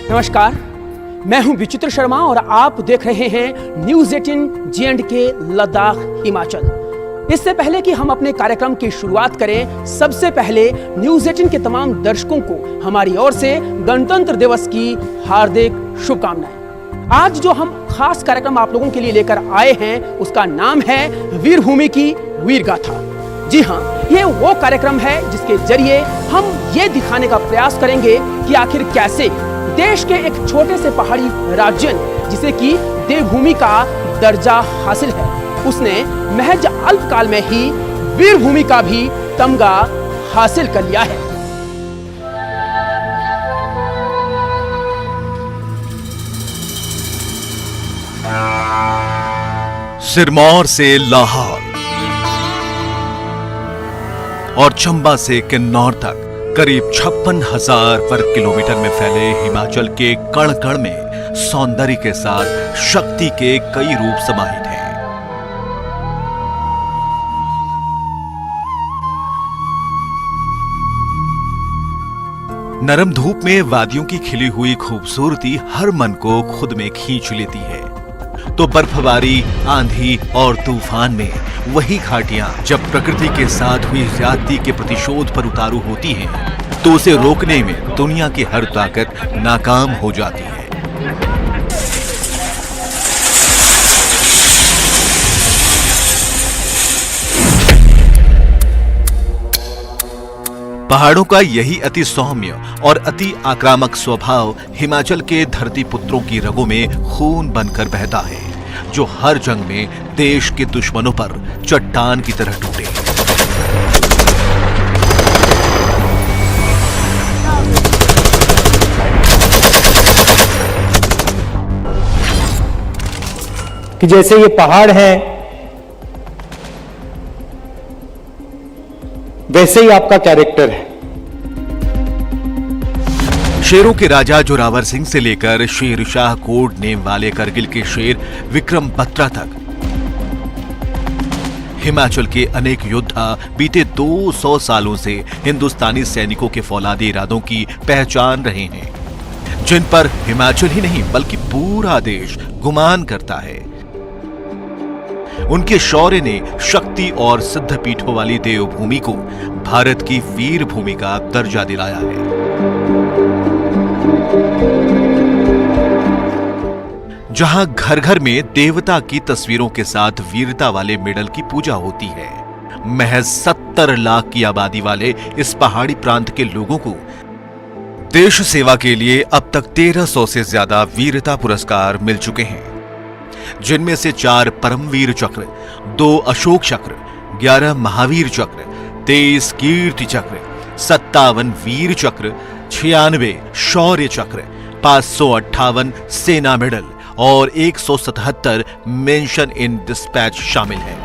नमस्कार, मैं हूं विचित्र शर्मा और आप देख रहे हैं न्यूज़ 18 J&K लद्दाख हिमाचल। इससे पहले कि हम अपने कार्यक्रम की शुरुआत करें, सबसे पहले न्यूज़ 18 के तमाम दर्शकों को हमारी ओर से गणतंत्र दिवस की हार्दिक शुभकामनाएं। आज जो हम खास कार्यक्रम आप लोगों के लिए लेकर आए हैं, उसका नाम है वीर भूमि की वीर गाथा। जी हाँ, ये वो कार्यक्रम है जिसके जरिए हम ये दिखाने का प्रयास करेंगे कि आखिर कैसे देश के एक छोटे से पहाड़ी राज्य ने, जिसे कि देवभूमि का दर्जा हासिल है, उसने महज अल्पकाल में ही वीर भूमि का भी तमगा हासिल कर लिया है। सिरमौर से लाहौर और चंबा से किन्नौर तक करीब 56,000 वर्ग किलोमीटर में फैले हिमाचल के कण कण में सौंदर्य के साथ शक्ति के कई रूप समाहित हैं। नरम धूप में वादियों की खिली हुई खूबसूरती हर मन को खुद में खींच लेती है, तो बर्फबारी, आंधी और तूफान में वही घाटियां जब प्रकृति के साथ हुई ज्यादती के प्रतिशोध पर उतारू होती हैं, तो उसे रोकने में दुनिया की हर ताकत नाकाम हो जाती है। पहाड़ों का यही अति सौम्य और अति आक्रामक स्वभाव हिमाचल के धरती पुत्रों की रगों में खून बनकर बहता है, जो हर जंग में देश के दुश्मनों पर चट्टान की तरह टूटे। कि जैसे ये पहाड़ है, वैसे ही आपका कैरेक्टर है। शेरों के राजा जोरावर सिंह से लेकर शेरशाह कोड नेम वाले करगिल के शेर विक्रम बत्रा तक हिमाचल के अनेक योद्धा बीते 200 सालों से हिंदुस्तानी सैनिकों के फौलादी इरादों की पहचान रहे हैं, जिन पर हिमाचल ही नहीं बल्कि पूरा देश गुमान करता है। उनके शौर्य ने शक्ति और सिद्ध पीठों वाली देवभूमि को भारत की वीर भूमि का दर्जा दिलाया है। जहां घर घर में देवता की तस्वीरों के साथ वीरता वाले मेडल की पूजा होती है, महज 70 लाख की आबादी वाले इस पहाड़ी प्रांत के लोगों को देश सेवा के लिए अब तक 1300 से ज्यादा वीरता पुरस्कार मिल चुके हैं, जिनमें से 4 परमवीर चक्र, 2 अशोक चक्र, 11 महावीर चक्र, 23 कीर्ति चक्र, 57 वीर चक्र, 96 शौर्य चक्र, 558 सेना मेडल और 177 मेंशन इन डिस्पैच शामिल है।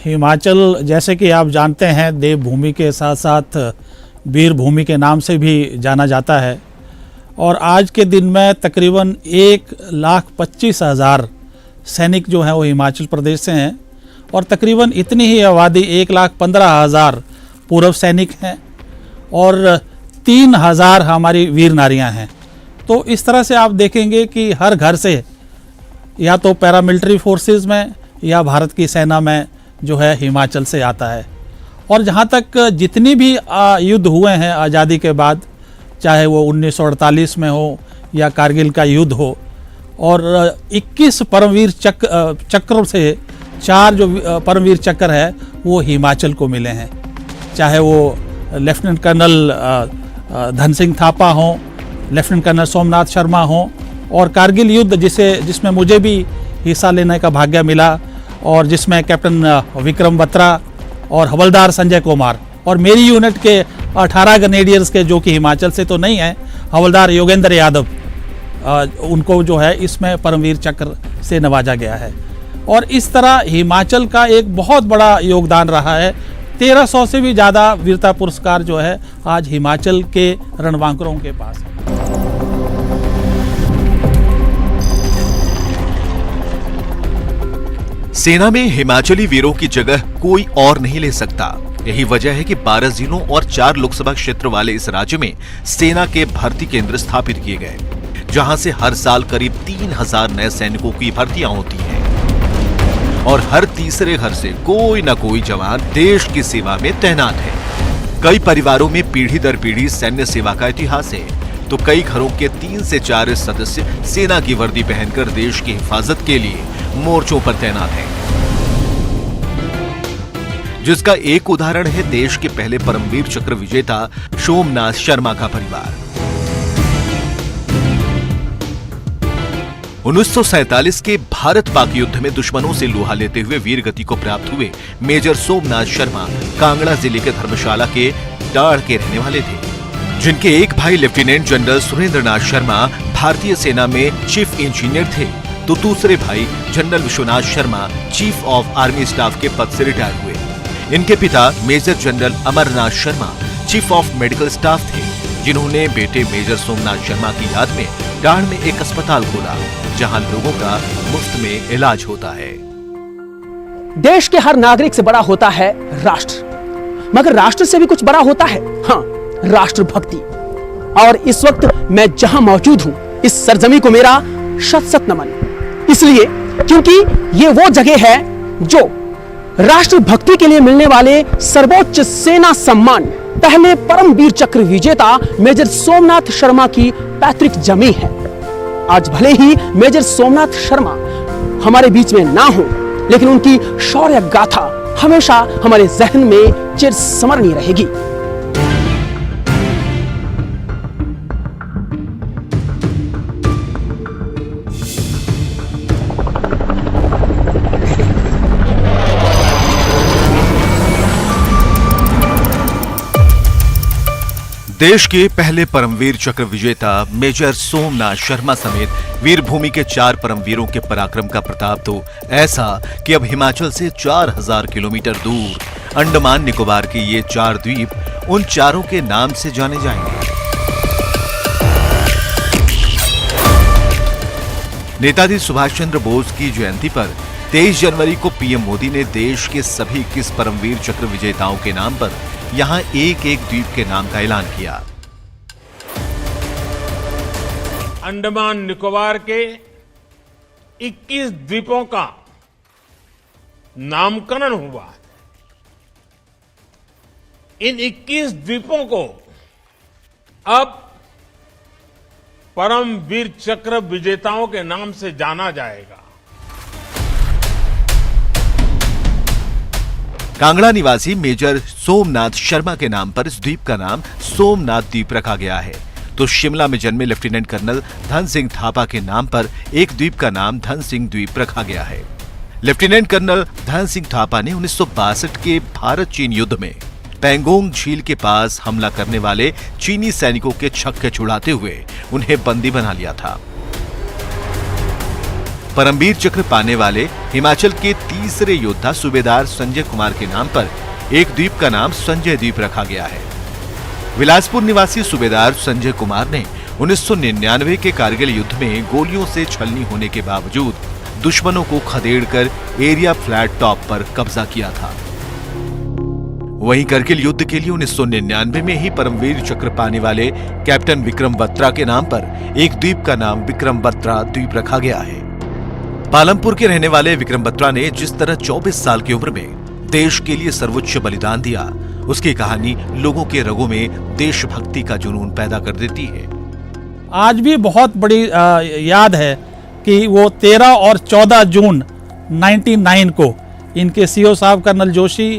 हिमाचल, जैसे कि आप जानते हैं, देवभूमि के साथ साथ वीर भूमि के नाम से भी जाना जाता है, और आज के दिन में तकरीबन 1,25,000 सैनिक जो हैं वो हिमाचल प्रदेश से हैं, और तकरीबन इतनी ही आबादी 1,15,000 पूर्व सैनिक हैं और 3,000 हमारी वीर नारियां हैं। तो इस तरह से आप देखेंगे कि हर घर से या तो पैरामिलिट्री फोर्सेस में या भारत की सेना में जो है हिमाचल से आता है। और जहाँ तक जितनी भी युद्ध हुए हैं आज़ादी के बाद, चाहे वो 1948 में हो या कारगिल का युद्ध हो, और 21 परमवीर चक्र से 4 जो परमवीर चक्र है वो हिमाचल को मिले हैं, चाहे वो लेफ्टिनेंट कर्नल धन सिंह थापा हों, लेफ्टिनेंट कर्नल सोमनाथ शर्मा हों, और कारगिल युद्ध जिसमें मुझे भी हिस्सा लेने का भाग्य मिला, और जिसमें कैप्टन विक्रम बत्रा और हवलदार संजय कुमार और मेरी यूनिट के 18 ग्रेनेडियर्स के, जो कि हिमाचल से तो नहीं है, हवलदार योगेंद्र यादव, उनको जो है इसमें परमवीर चक्र से नवाजा गया है। और इस तरह हिमाचल का एक बहुत बड़ा योगदान रहा है। 1300 से भी ज़्यादा वीरता पुरस्कार जो है आज हिमाचल के रणबांकुरों के पास है। सेना में हिमाचली वीरों की जगह कोई और नहीं ले सकता। यही वजह है कि 12 जिलों और 4 लोकसभा क्षेत्र वाले इस राज्य में सेना के भर्ती केंद्र स्थापित किए गए, जहां से हर साल करीब 3000 नए सैनिकों की भर्तियां होती हैं और हर तीसरे घर से कोई न कोई जवान देश की सेवा में तैनात है। कई परिवारों में पीढ़ी दर पीढ़ी सैन्य सेवा का इतिहास है, तो कई घरों के 3 से 4 सदस्य सेना की वर्दी पहनकर देश की हिफाजत के लिए मोर्चों पर तैनात हैं। जिसका एक उदाहरण है देश के पहले परमवीर चक्र विजेता सोमनाथ शर्मा का परिवार। 1947 के भारत पाक युद्ध में दुश्मनों से लोहा लेते हुए वीर गति को प्राप्त हुए मेजर सोमनाथ शर्मा कांगड़ा जिले के धर्मशाला के डाढ़ के रहने वाले थे, जिनके एक भाई लेफ्टिनेंट जनरल सुरेंद्र नाथ शर्मा भारतीय सेना में चीफ इंजीनियर थे, तो दूसरे भाई general Vishwanath Sharma chief of army staff के पद से रिटायर हुए। इनके पिता major general Amarnath Sharma chief of medical staff थे, जिन्होंने बेटे मेजर सोमनाथ शर्मा की याद में डाढ़ में एक अस्पताल खोला, जहां लोगों का मुफ्त में इलाज होता है। देश के हर नागरिक से बड़ा होता है राष्ट्र, मगर राष्ट्र से भी कुछ बड़ा होता है, हाँ, राष्ट्रभक्ति। और इस वक्त मैं जहां मौजूद हूं, इस सरजमी को मेरा शत शत नमन, इसलिए क्योंकि ये वो जगह है जो राष्ट्रभक्ति के लिए मिलने वाले सर्वोच्च सेना सम्मान पहले परमवीर चक्र विजेता मेजर सोमनाथ शर्मा की पैतृक जमीन है। आज भले ही मेजर सोमनाथ शर्मा हमारे बीच में ना हो, लेकिन उनकी शौर्य गाथा हमेशा हमारे जहन में चिरस्मरणीय रहेगी। देश के पहले परमवीर चक्र विजेता मेजर सोमनाथ शर्मा समेत वीरभूमि के 4 परमवीरों के पराक्रम का प्रताप तो ऐसा कि अब हिमाचल से 4000 किलोमीटर दूर अंडमान निकोबार के ये 4 द्वीप उन चारों के नाम से जाने जाएंगे। नेताजी सुभाष चंद्र बोस की जयंती पर 23 जनवरी को पीएम मोदी ने देश के सभी 21 परमवीर चक्र विजेताओं के नाम पर यहां एक एक द्वीप के नाम का ऐलान किया। अंडमान निकोबार के 21 द्वीपों का नामकरण हुआ है। इन 21 द्वीपों को अब परमवीर चक्र विजेताओं के नाम से जाना जाएगा। कांगड़ा निवासी मेजर सोमनाथ शर्मा के नाम पर इस द्वीप का नाम सोमनाथ द्वीप रखा गया है, तो शिमला में जन्मे लेफ्टिनेंट कर्नल धन सिंह थापा के नाम पर एक द्वीप का नाम धन सिंह द्वीप रखा गया है। लेफ्टिनेंट कर्नल धन सिंह थापा ने 1962 के भारत चीन युद्ध में पैंगोंग झील के पास हमला करने वाले चीनी सैनिकों के छक्के छुड़ाते हुए उन्हें बंदी बना लिया था। परमवीर चक्र पाने वाले हिमाचल के तीसरे योद्धा सूबेदार संजय कुमार के नाम पर एक द्वीप का नाम संजय द्वीप रखा गया है। बिलासपुर निवासी सूबेदार संजय कुमार ने 1999 के कारगिल युद्ध में गोलियों से छलनी होने के बावजूद दुश्मनों को खदेड़कर एरिया फ्लैट टॉप पर कब्जा किया था। वहीं कारगिल युद्ध के लिए 1999 में ही परमवीर चक्र पाने वाले कैप्टन विक्रम बत्रा के नाम पर एक द्वीप का नाम विक्रम बत्रा द्वीप रखा गया है। पालमपुर के रहने वाले विक्रम बत्रा ने जिस तरह 24 साल की उम्र में देश के लिए सर्वोच्च बलिदान दिया, उसकी कहानी लोगों के रगों में देशभक्ति का जुनून पैदा कर देती है। आज भी बहुत बड़ी याद है कि वो 13 और 14 जून 99 को इनके सीओ साहब कर्नल जोशी,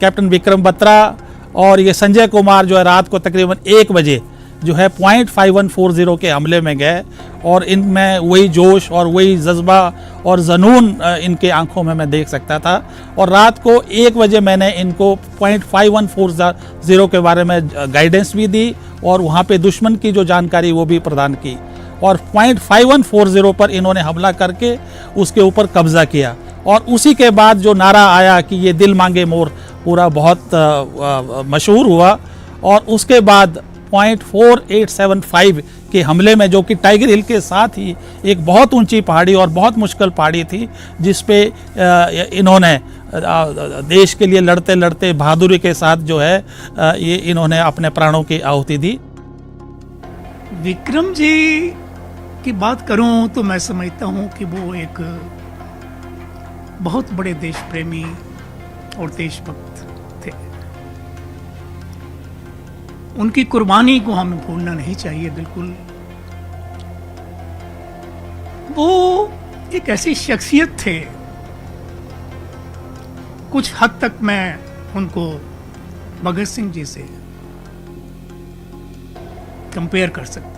कैप्टन विक्रम बत्रा और ये संजय कुमार जो है रात को तकरीबन 1 बजे जो है .5140 के हमले में गए, और इनमें वही जोश और वही जज्बा और जुनून इनके आंखों में मैं देख सकता था। और रात को 1 बजे मैंने इनको .5140 के बारे में गाइडेंस भी दी और वहाँ पे दुश्मन की जो जानकारी वो भी प्रदान की, और .5140 पर इन्होंने हमला करके उसके ऊपर कब्जा किया। और उसी के बाद जो नारा आया कि ये दिल मांगे मोर पूरा बहुत मशहूर हुआ, और उसके बाद .4875 के हमले में, जो कि टाइगर हिल के साथ ही एक बहुत ऊंची पहाड़ी और बहुत मुश्किल पहाड़ी थी, जिस पे इन्होंने देश के लिए लड़ते लड़ते बहादुरी के साथ जो है ये इन्होंने अपने प्राणों की आहुति दी। विक्रम जी की बात करूं तो मैं समझता हूं कि वो एक बहुत बड़े देश प्रेमी और देशभक्त थे। उनकी कुर्बानी को हमें भूलना नहीं चाहिए बिल्कुल। वो एक ऐसी शख्सियत थे, कुछ हद तक मैं उनको भगत सिंह जी से कंपेयर कर सकता हूं।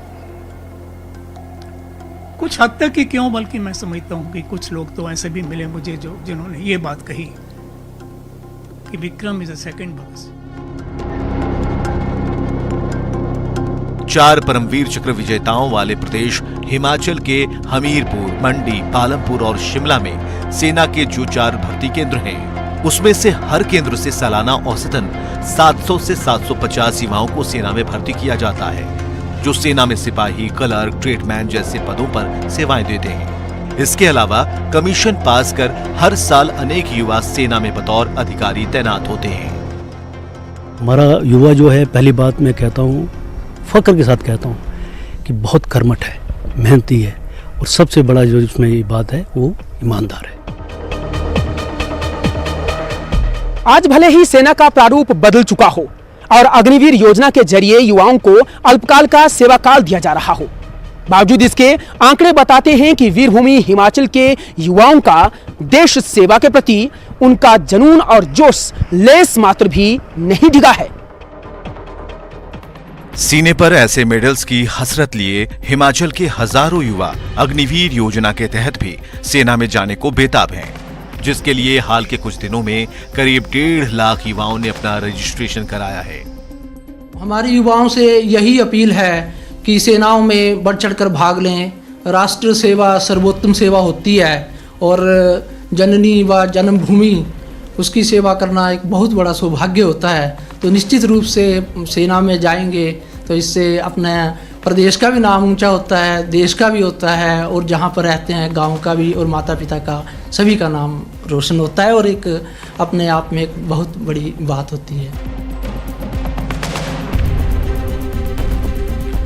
कुछ हद तक ही क्यों, बल्कि मैं समझता हूं कि कुछ लोग तो ऐसे भी मिले मुझे जिन्होंने ये बात कही कि Vikram is a second Bhagat Singh. 4 Paramvir चक्र विजेताओं वाले प्रदेश हिमाचल के हमीरपुर, मंडी, पालमपुर और शिमला में सेना के जो 4 भर्ती केंद्र हैं, उसमें से हर केंद्र से सालाना औसतन 700 से 750 युवाओं को सेना में भर्ती किया जाता है, जो सेना में सिपाही, क्लर्क, ट्रेडमैन जैसे पदों पर सेवाएं देते हैं। इसके अलावा कमीशन पास कर हर साल अनेक युवा सेना में बतौर अधिकारी तैनात होते हैं। हमारा युवा जो है, पहली बात मैं कहता हूँ, फख्र के साथ कहता हूँ कि बहुत कर्मठ है, मेहनती है, और सबसे बड़ा जो इसमें ये बात है वो ईमानदार है। आज भले ही सेना का प्रारूप बदल चुका हो और अग्निवीर योजना के जरिए युवाओं को अल्पकाल का सेवा काल दिया जा रहा हो, बावजूद इसके आंकड़े बताते हैं कि वीरभूमि हिमाचल के युवाओं का देश सेवा के प्रति उनका जुनून और जोश लेस मात्र भी नहीं डिगा है। सीने पर ऐसे मेडल्स की हसरत लिए हिमाचल के हजारों युवा अग्निवीर योजना के तहत भी सेना में जाने को बेताब हैं, जिसके लिए हाल के कुछ दिनों में करीब 1.5 लाख युवाओं ने अपना रजिस्ट्रेशन कराया है। हमारे युवाओं से यही अपील है कि सेनाओं में बढ़ चढ़कर भाग लें। राष्ट्र सेवा सर्वोत्तम सेवा होती है और जननी व जन्मभूमि उसकी सेवा करना एक बहुत बड़ा सौभाग्य होता है। तो निश्चित रूप से सेना में जाएंगे तो इससे अपने प्रदेश का भी नाम ऊंचा होता है, देश का भी होता है, और जहाँ पर रहते हैं गांव का भी और माता पिता का सभी का नाम रोशन होता है, और एक अपने आप में एक बहुत बड़ी बात होती है।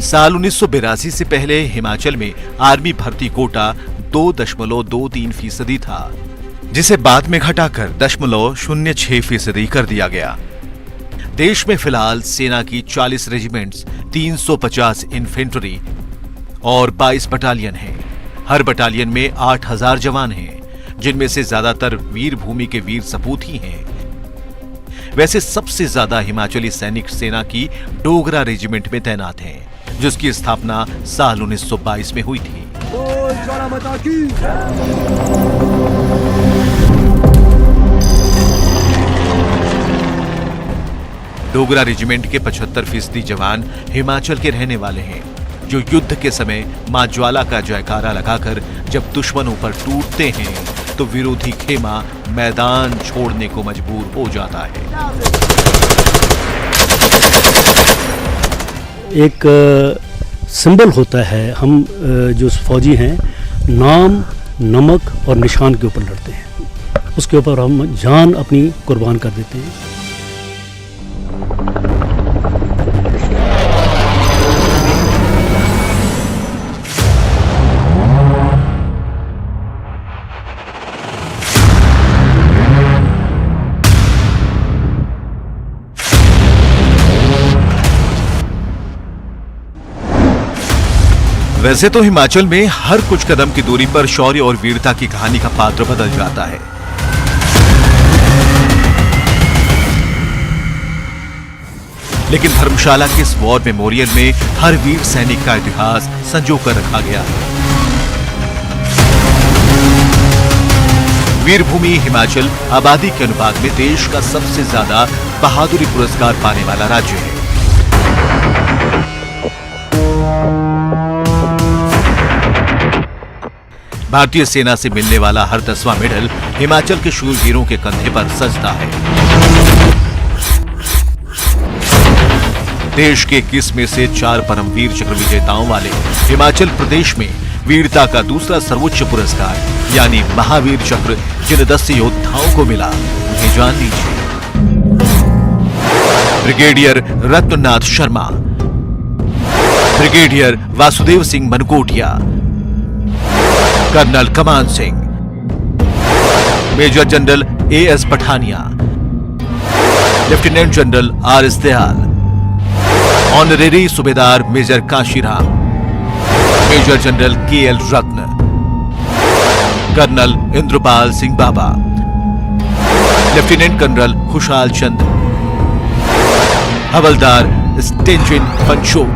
साल 1982 से पहले हिमाचल में आर्मी भर्ती कोटा 2.23% था, जिसे बाद में घटाकर 0.06% कर दिया गया। देश में फिलहाल सेना की 40 रेजिमेंट्स, 350 इन्फेंट्री और 22 बटालियन हैं। हर बटालियन में 8000 जवान हैं, जिनमें से ज्यादातर वीरभूमि के वीर सपूत ही हैं। वैसे सबसे ज्यादा हिमाचली सैनिक सेना की डोगरा रेजिमेंट में तैनात हैं, जिसकी स्थापना साल 1922 में हुई थी। डोगरा रेजिमेंट के 75% जवान हिमाचल के रहने वाले हैं, जो युद्ध के समय मां ज्वाला का जयकारा लगाकर जब दुश्मनों पर टूटते हैं तो विरोधी खेमा मैदान छोड़ने को मजबूर हो जाता है। एक सिंबल होता है, हम जो फौजी हैं नाम, नमक और निशान के ऊपर लड़ते हैं, उसके ऊपर हम जान अपनी कुर्बान कर देते हैं। वैसे तो हिमाचल में हर कुछ कदम की दूरी पर शौर्य और वीरता की कहानी का पात्र बदल जाता है। लेकिन धर्मशाला के इस वॉर मेमोरियल में हर वीर सैनिक का इतिहास संजो कर रखा गया है। वीरभूमि हिमाचल आबादी के अनुपात में देश का सबसे ज्यादा बहादुरी पुरस्कार पाने वाला राज्य है। भारतीय सेना से मिलने वाला हर 10वां मेडल हिमाचल के शूरवीरों के कंधे पर सजता है। देश के 21 में से 4 परमवीर चक्र विजेताओं वाले हिमाचल प्रदेश में वीरता का दूसरा सर्वोच्च पुरस्कार यानी महावीर चक्र जिन 10 योद्धाओं को मिला उन्हें जान लीजिए। Brigadier Ratnanath Sharma, brigadier Vasudev Singh Mankotia, colonel Kaman Singh, major general A.S. Pathania, lieutenant general R.S. Dayal, honorary subedar major Kashiram, major general K.L. Ratan, colonel Inderpal Singh Baba, lieutenant colonel Khushal Chand, havaldar Stanzin Panchok,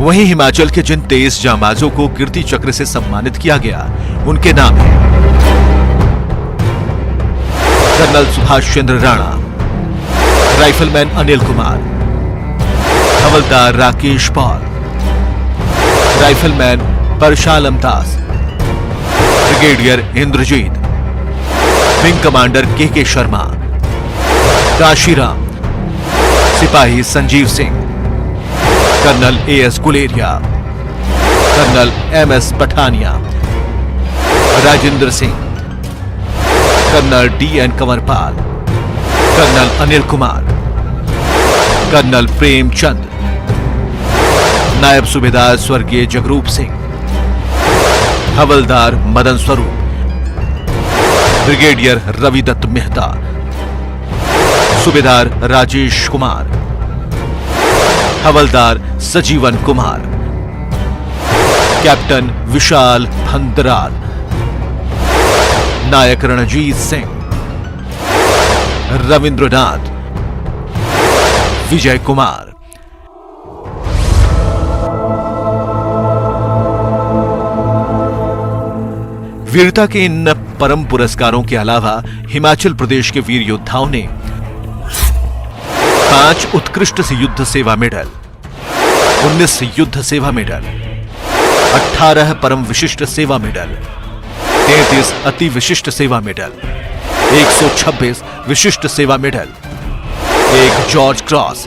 वहीं हिमाचल के जिन 23 जांबाजों को कीर्ति चक्र से सम्मानित किया गया उनके नाम हैं colonel Subhash Chandra Rana, rifleman Anil Kumar, havildar Rakesh Paul, rifleman Parshalam Das, brigadier Indrajit, wing commander K Sharma, Kashiram, सिपाही Sanjeev Singh, colonel A.S. Guleria, colonel M.S. Pathania, Rajendra Singh, colonel D.N. Kanwarpal, colonel Anil Kumar, colonel Premchand, Naib Subedar स्वर्गीय जगरूप सिंह, हवलदार मदन स्वरूप, ब्रिगेडियर रविदत्त मेहता, सूबेदार राजेश कुमार, हवलदार सजीवन कुमार, कैप्टन विशाल भंदराल, नायक रणजीत सिंह, रविंद्रनाथ, विजय कुमार। वीरता के इन परम पुरस्कारों के अलावा हिमाचल प्रदेश के वीर योद्धाओं ने 5 उत्कृष्ट युद्ध सेवा मेडल, 19 युद्ध सेवा मेडल, 18 परम विशिष्ट सेवा मेडल, 33 अति विशिष्ट सेवा मेडल, 126 विशिष्ट सेवा medal, 1 George cross,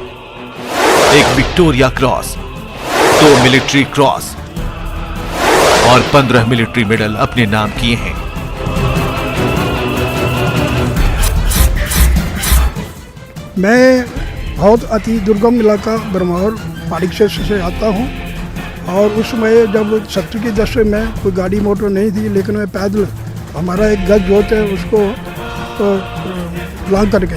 1 Victoria cross, 2 military cross और 15 मिलिट्री मेडल अपने नाम किए हैं। मैं बहुत अति दुर्गम इलाका ब्रह्मौर पहाड़ी क्षेत्र से आता हूँ और उस समय जब 70 के दशक में कोई गाड़ी मोटर नहीं थी, लेकिन मैं पैदल हमारा एक गज जोत है उसको लांग करके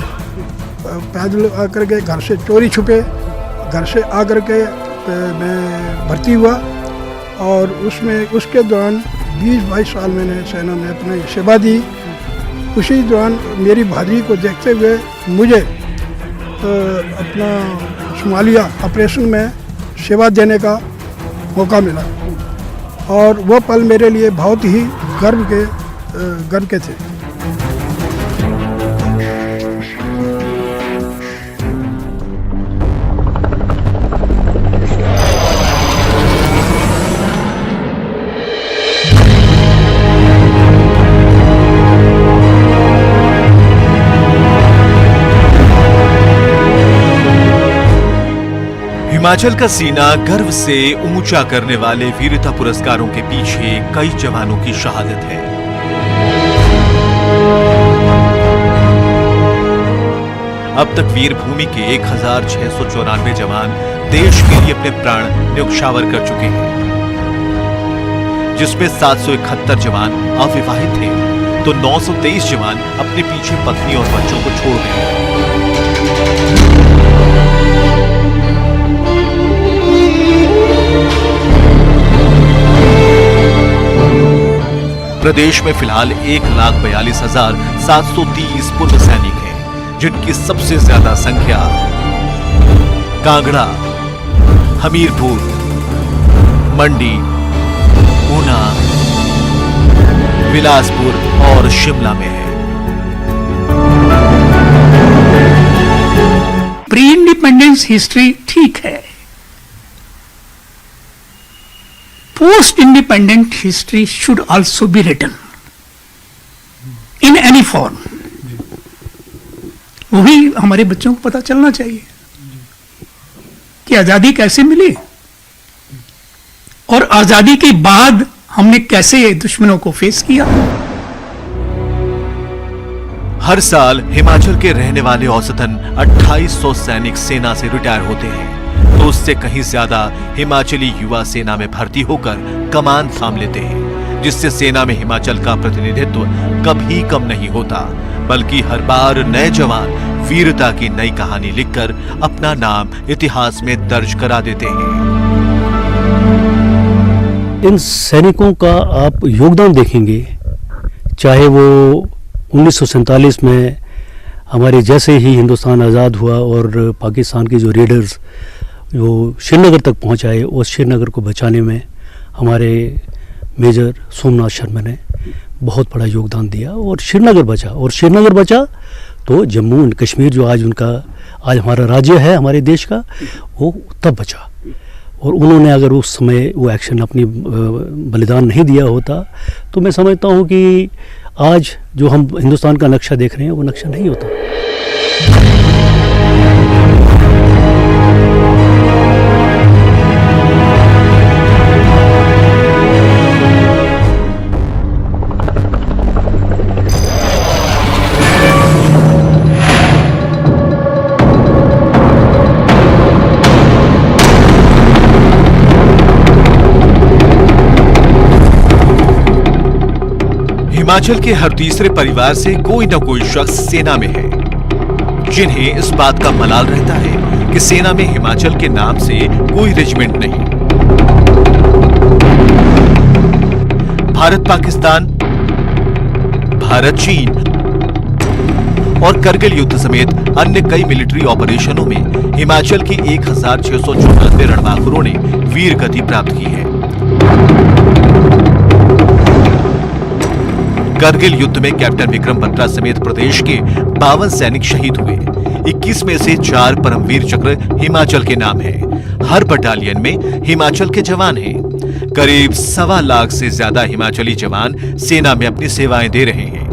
पैदल आकर के घर से चोरी छुपे घर से आकर के मैं भर्ती हुआ और उसमें उसके दौरान 20-22 साल मैंने सेना में अपनी सेवा दी। उसी दौरान मेरी बहादुरी को देखते हुए मुझे अपना सोमालिया ऑपरेशन में सेवा देने का मौका मिला और वह पल मेरे लिए बहुत ही गर्व के थे। हिमाचल का सीना गर्व से ऊंचा करने वाले वीरता पुरस्कारों के पीछे कई जवानों की शहादत है। अब तक वीर भूमि के 1694 जवान देश के लिए अपने प्राण न्यौछावर कर चुके हैं, जिसमें 771 जवान अविवाहित थे तो 923 जवान अपने पीछे पत्नी और बच्चों को छोड़ गए। प्रदेश में फिलहाल 1,42,730 पूर्व सैनिक हैं, जिनकी सबसे ज्यादा संख्या कांगड़ा, हमीरपुर, मंडी, ऊना, बिलासपुर और शिमला में है। प्री इंडिपेंडेंस हिस्ट्री ठीक है, post independent history should also be written in any form, वो भी हमारे बच्चों को पता चलना चाहिए कि आजादी कैसे मिली और आजादी के बाद हमने कैसे दुश्मनों को फेस किया। हर साल हिमाचल के रहने वाले औसतन 2800 सैनिक सेना से रिटायर होते हैं, तो उससे कहीं ज्यादा हिमाचली युवा सेना में भर्ती होकर कमान थाम लेते हैं, जिससे सेना में हिमाचल का प्रतिनिधित्व कभी कम नहीं होता, बल्कि हर बार नए जवान वीरता की नई कहानी लिखकर अपना नाम इतिहास में दर्ज करा देते हैं। इन सैनिकों का आप योगदान देखेंगे, चाहे वो 1947 में हमारे जैसे ही हिंदुस्तान आज़ाद हुआ और पाकिस्तान की जो रेडर्स जो श्रीनगर तक पहुंचाए, उस श्रीनगर को बचाने में हमारे मेजर सोमनाथ शर्मा ने बहुत बड़ा योगदान दिया और श्रीनगर बचा। और श्रीनगर बचा तो जम्मू एंड कश्मीर जो आज हमारा राज्य है, हमारे देश का, वो तब बचा। और उन्होंने अगर उस समय वो एक्शन अपनी बलिदान नहीं दिया होता तो मैं समझता हूँ कि आज जो हम हिंदुस्तान का नक्शा देख रहे हैं वो नक्शा नहीं होता। हिमाचल के हर तीसरे परिवार से कोई न कोई शख्स सेना में है, जिन्हें इस बात का मलाल रहता है कि सेना में हिमाचल के नाम से कोई रेजिमेंट नहीं। भारत पाकिस्तान, भारत चीन और करगिल युद्ध समेत अन्य कई मिलिट्री ऑपरेशनों में हिमाचल के 1694 रणबांकुरों ने वीर गति प्राप्त की है। करगिल युद्ध में कैप्टन विक्रम बत्रा समेत प्रदेश के 52 सैनिक शहीद हुए। 21 में से 4 परमवीर चक्र हिमाचल के नाम है। हर बटालियन में हिमाचल के जवान हैं। करीब 1.25 लाख से ज्यादा हिमाचली जवान सेना में अपनी सेवाएं दे रहे हैं।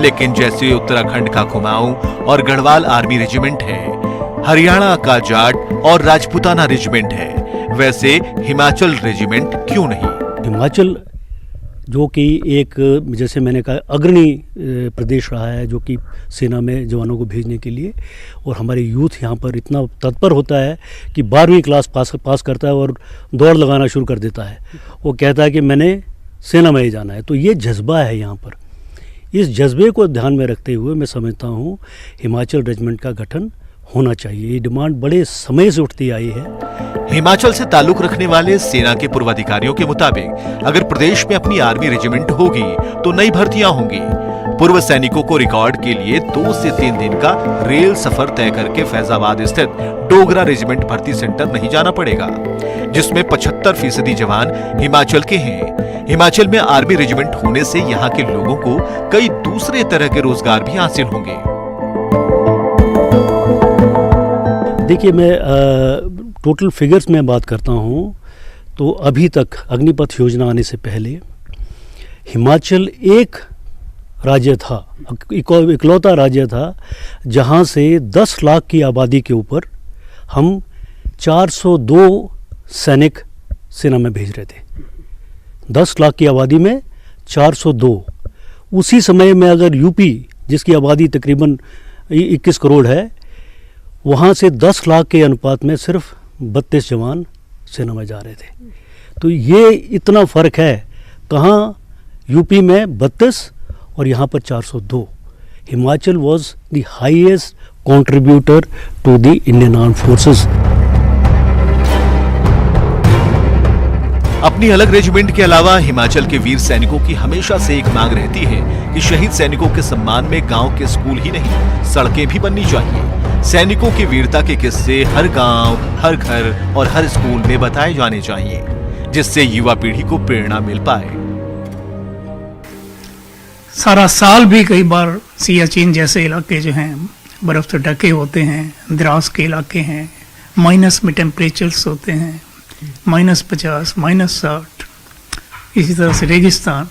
लेकिन जैसे उत्तराखंड का कुमाऊं और गढ़वाल आर्मी रेजिमेंट है, हरियाणा का जाट और राजपूताना रेजिमेंट है, वैसे हिमाचल रेजिमेंट क्यों नहीं? हिमाचल जो कि एक, जैसे मैंने कहा, अग्रणी प्रदेश रहा है जो कि सेना में जवानों को भेजने के लिए, और हमारे यूथ यहाँ पर इतना तत्पर होता है कि 12वीं क्लास पास करता है और दौड़ लगाना शुरू कर देता है। वो कहता है कि मैंने सेना में ही जाना है। तो ये जज्बा है यहाँ पर। इस जज्बे को ध्यान में रखते हुए मैं समझता हूँ हिमाचल रेजिमेंट का गठन होना चाहिए। ये डिमांड बड़े समय से उठती आई है। हिमाचल से ताल्लुक रखने वाले सेना के पूर्व अधिकारियों के मुताबिक अगर प्रदेश में अपनी आर्मी रेजिमेंट होगी तो नई भर्तियां होंगी। पूर्व सैनिकों को रिकॉर्ड के लिए 2 से 3 दिन का रेल सफर तय करके फैजाबाद स्थित डोगरा रेजिमेंट भर्ती सेंटर नहीं जाना पड़ेगा, जिसमें 75% जवान हिमाचल के हैं। हिमाचल में आर्मी रेजिमेंट होने से यहाँ के लोगों को कई दूसरे तरह के रोजगार भी हासिल होंगे। देखिए, मैं टोटल फिगर्स में बात करता हूँ तो अभी तक अग्निपथ योजना आने से पहले हिमाचल एक राज्य था, इकलौता राज्य था जहाँ से 10 लाख की आबादी के ऊपर हम 402 सैनिक सेना में भेज रहे थे। 10 लाख की आबादी में 402। उसी समय में अगर यूपी, जिसकी आबादी तकरीबन 21 करोड़ है, वहाँ से 10 लाख के अनुपात में सिर्फ 32 जवान सेना में जा रहे थे। तो ये इतना फ़र्क है। कहाँ यूपी में 32 और यहाँ पर 402। Himachal was the highest contributor to the Indian armed forces. अपनी अलग रेजिमेंट के अलावा हिमाचल के वीर सैनिकों की हमेशा से एक मांग रहती है कि शहीद सैनिकों के सम्मान में गांव के स्कूल ही नहीं, सड़कें भी बननी चाहिए। सैनिकों की वीरता के किस्से हर गांव, हर घर और हर स्कूल में बताए जाने चाहिए, जिससे युवा पीढ़ी को प्रेरणा मिल पाए। सारा साल भी कई बार सियाचिन जैसे इलाके जो हैं बर्फ़ से ढके होते हैं, द्रास के इलाके हैं, माइनस में टेम्परेचर्स होते हैं, -50, -60, इसी तरह से रेगिस्तान,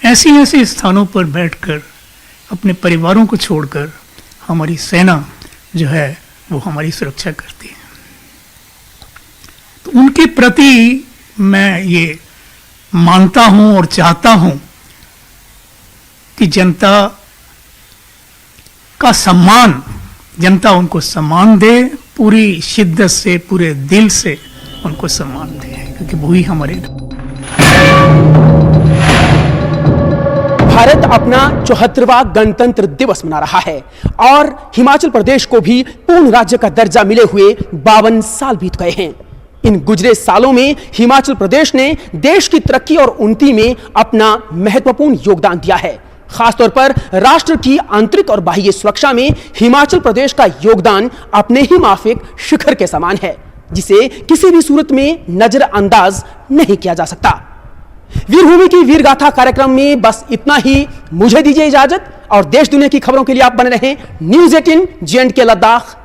ऐसे स्थानों पर बैठकर अपने परिवारों को छोड़कर हमारी सेना जो है वो हमारी सुरक्षा करती है। तो उनके प्रति मैं ये मानता हूं और चाहता हूं कि जनता का सम्मान, जनता उनको सम्मान दे, पूरी शिद्दत से, पूरे दिल से उनको सम्मान दे, क्योंकि वही हमारे भारत अपना 74वां गणतंत्र दिवस मना रहा है और हिमाचल प्रदेश को भी पूर्ण राज्य का दर्जा मिले हुए 52 साल बीत गए हैं। इन गुजरे सालों में हिमाचल प्रदेश ने देश की तरक्की और उन्नति में अपना महत्वपूर्ण योगदान दिया है। खासतौर पर राष्ट्र की आंतरिक और बाह्य सुरक्षा में हिमाचल प्रदेश का योगदान अपने ही माफिक शिखर के समान है, जिसे किसी भी सूरत में नजरअंदाज नहीं किया जा सकता। वीरभूमि की वीरगाथा कार्यक्रम में बस इतना ही। मुझे दीजिए इजाजत और देश दुनिया की खबरों के लिए आप बने रहें न्यूज़ 18 जे&के लद्दाख